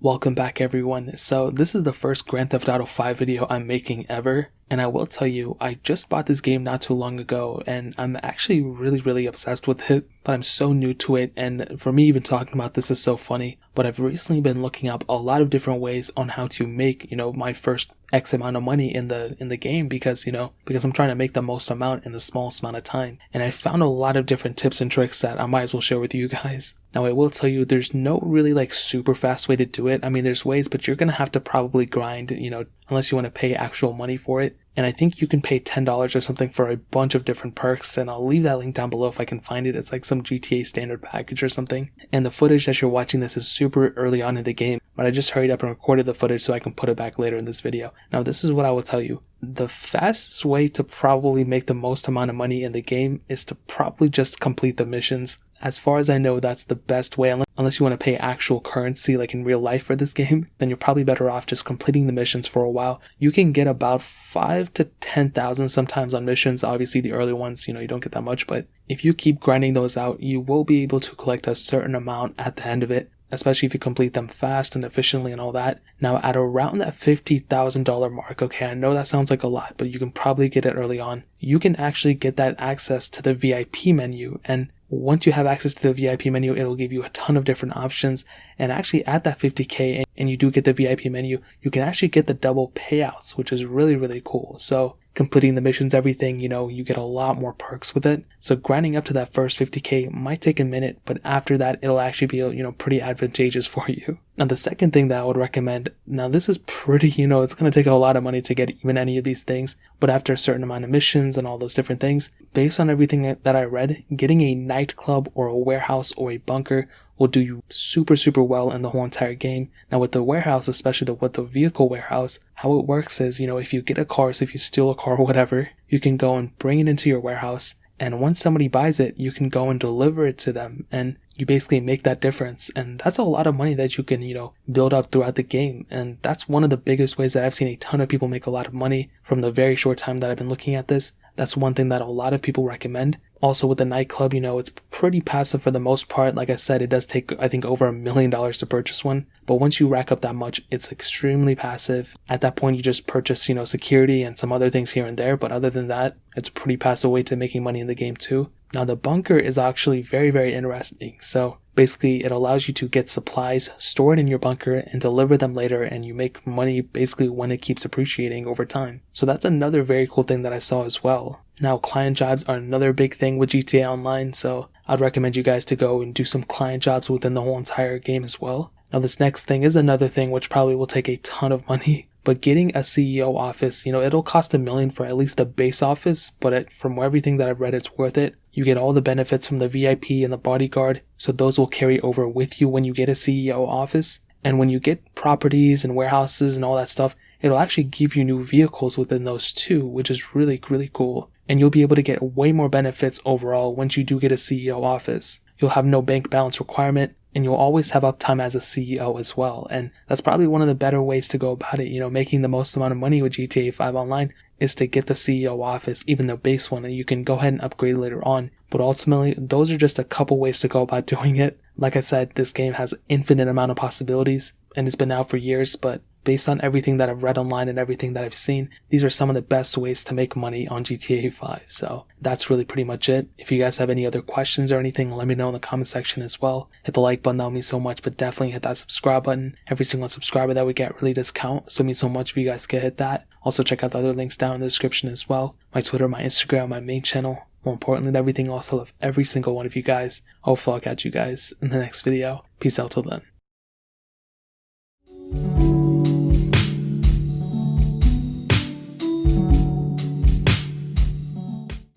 Welcome back everyone. So this is the first Grand Theft Auto 5 video I'm making ever, and I will tell you, I just bought this game not too long ago and I'm actually really obsessed with it, but I'm so new to it, and for me even talking about this is so funny. But I've recently been looking up a lot of different ways on how to make, my first X amount of money in the game because I'm trying to make the most amount in the smallest amount of time. And I found a lot of different tips and tricks that I might as well share with you guys. Now I will tell you, there's no really super fast way to do it. I mean, there's ways, but you're gonna have to probably grind, unless you want to pay actual money for it. And I think you can pay $10 or something for a bunch of different perks, and I'll leave that link down below if I can find it. It's like some GTA standard package or something. And the footage that you're watching this is super early on in the game, but I just hurried up and recorded the footage so I can put it back later in this video. Now this is what I will tell you. The fastest way to probably make the most amount of money in the game is to probably just complete the missions. As far as I know, that's the best way, unless you want to pay actual currency like in real life for this game, then you're probably better off just completing the missions for a while. You can get about 5 to 10,000 sometimes on missions. Obviously the early ones, you don't get that much, but if you keep grinding those out, you will be able to collect a certain amount at the end of it, especially if you complete them fast and efficiently and all that. Now at around that $50,000 mark, okay, I know that sounds like a lot, but you can probably get it early on. You can actually get that access to the VIP menu, and once you have access to the VIP menu, it'll give you a ton of different options. And actually at that 50k and you do get the VIP menu, you can actually get the double payouts, which is really cool. So completing the missions, everything, you get a lot more perks with it. So grinding up to that first 50k might take a minute, but after that, it'll actually be, pretty advantageous for you. Now, the second thing that I would recommend, now this is pretty, it's going to take a lot of money to get even any of these things, but after a certain amount of missions and all those different things, based on everything that I read, getting a nightclub or a warehouse or a bunker will do you super well in the whole entire game. Now with the warehouse, especially with the vehicle warehouse, how it works is, if you get a car, so if you steal a car or whatever, you can go and bring it into your warehouse, and once somebody buys it, you can go and deliver it to them, and you basically make that difference. And that's a lot of money that you can, build up throughout the game. And that's one of the biggest ways that I've seen a ton of people make a lot of money from the very short time that I've been looking at this. That's one thing that a lot of people recommend. Also with the nightclub, it's pretty passive for the most part. Like I said, it does take, I think, over $1 million to purchase one. But once you rack up that much, it's extremely passive. At that point, you just purchase, security and some other things here and there. But other than that, it's a pretty passive way to making money in the game too. Now the bunker is actually very interesting. So basically, it allows you to get supplies, store it in your bunker, and deliver them later, and you make money basically when it keeps appreciating over time. So that's another very cool thing that I saw as well. Now, client jobs are another big thing with GTA Online, so I'd recommend you guys to go and do some client jobs within the whole entire game as well. Now, this next thing is another thing which probably will take a ton of money, but getting a CEO office, it'll cost $1 million for at least the base office, but from everything that I've read, it's worth it. You get all the benefits from the VIP and the bodyguard, so those will carry over with you when you get a CEO office. And when you get properties and warehouses and all that stuff, it'll actually give you new vehicles within those too, which is really cool. And you'll be able to get way more benefits overall once you do get a CEO office. You'll have no bank balance requirement, and you'll always have uptime as a CEO as well. And that's probably one of the better ways to go about it. Making the most amount of money with GTA 5 Online is to get the CEO office, even the base one, and you can go ahead and upgrade later on. But ultimately, those are just a couple ways to go about doing it. Like I said, this game has infinite amount of possibilities, and it's been out for years, but based on everything that I've read online and everything that I've seen, these are some of the best ways to make money on GTA 5. So that's really pretty much it. If you guys have any other questions or anything, let me know in the comment section as well. Hit the like button, that would mean so much, but definitely hit that subscribe button. Every single subscriber that we get really does count, so it means so much if you guys could hit that. Also check out the other links down in the description as well. My Twitter, my Instagram, my main channel. More importantly than everything else, I love every single one of you guys. Hopefully I'll catch you guys in the next video. Peace out till then.